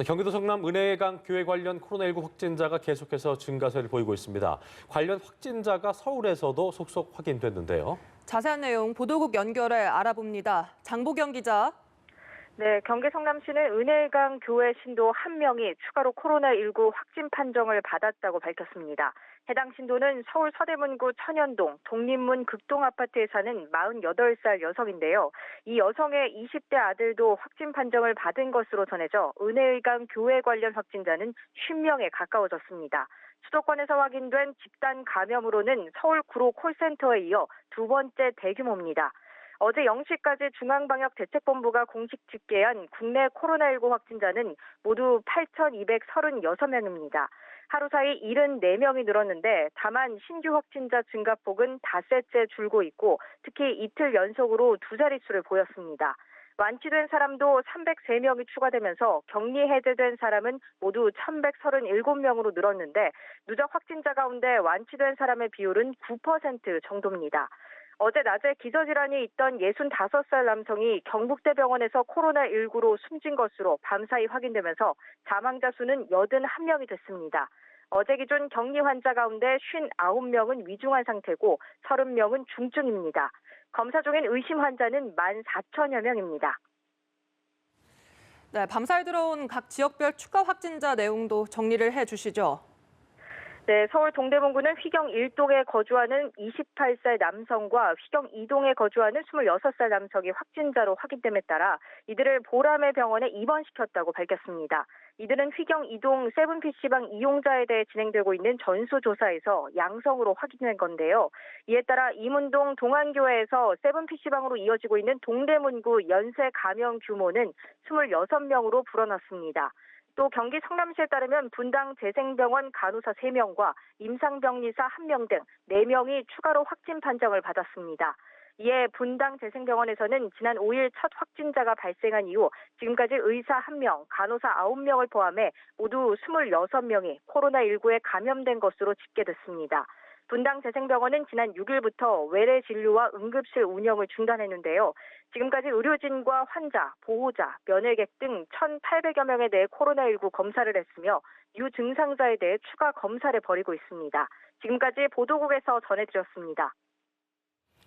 경기도 성남 은혜강 교회 관련 코로나19 확진자가 계속해서 증가세를 보이고 있습니다. 관련 확진자가 서울에서도 속속 확인됐는데요. 자세한 내용 보도국 연결해 알아봅니다. 장보경 기자. 네, 경기 성남시는 은혜강 교회 신도 1명이 추가로 코로나19 확진 판정을 받았다고 밝혔습니다. 해당 신도는 서울 서대문구 천연동 독립문 극동아파트에 사는 48살 여성인데요. 이 여성의 20대 아들도 확진 판정을 받은 것으로 전해져 은혜강 교회 관련 확진자는 50명에 가까워졌습니다. 수도권에서 확인된 집단 감염으로는 서울 구로 콜센터에 이어 두 번째 대규모입니다. 어제 0시까지 중앙방역대책본부가 공식 집계한 국내 코로나19 확진자는 모두 8,236명입니다. 하루 사이 74명이 늘었는데 다만 신규 확진자 증가폭은 닷새째 줄고 있고 특히 이틀 연속으로 두 자릿수를 보였습니다. 완치된 사람도 303명이 추가되면서 격리 해제된 사람은 모두 1,137명으로 늘었는데 누적 확진자 가운데 완치된 사람의 비율은 9% 정도입니다. 어제 낮에 기저질환이 있던 65살 남성이 경북대병원에서 코로나19로 숨진 것으로 밤사이 확인되면서 사망자 수는 81명이 됐습니다. 어제 기준 격리 환자 가운데 59명은 위중한 상태고 30명은 중증입니다. 검사 중인 의심 환자는 14,000여 명입니다. 네, 밤사이 들어온 각 지역별 추가 확진자 내용도 정리를 해주시죠. 네, 서울 동대문구는 휘경 1동에 거주하는 28살 남성과 휘경 2동에 거주하는 26살 남성이 확진자로 확인됨에 따라 이들을 보람의 병원에 입원시켰다고 밝혔습니다. 이들은 휘경 2동 세븐PC방 이용자에 대해 진행되고 있는 전수조사에서 양성으로 확인된 건데요. 이에 따라 이문동 동안교회에서 세븐PC방으로 이어지고 있는 동대문구 연쇄 감염 규모는 26명으로 불어났습니다. 또 경기 성남시에 따르면 분당 재생병원 간호사 3명과 임상병리사 1명 등 4명이 추가로 확진 판정을 받았습니다. 이에 분당 재생병원에서는 지난 5일 첫 확진자가 발생한 이후 지금까지 의사 1명, 간호사 9명을 포함해 모두 26명이 코로나19에 감염된 것으로 집계됐습니다. 분당 재생병원은 지난 6일부터 외래 진료와 응급실 운영을 중단했는데요. 지금까지 의료진과 환자, 보호자, 면회객 등 1,800여 명에 대해 코로나19 검사를 했으며 유증상자에 대해 추가 검사를 벌이고 있습니다. 지금까지 보도국에서 전해드렸습니다.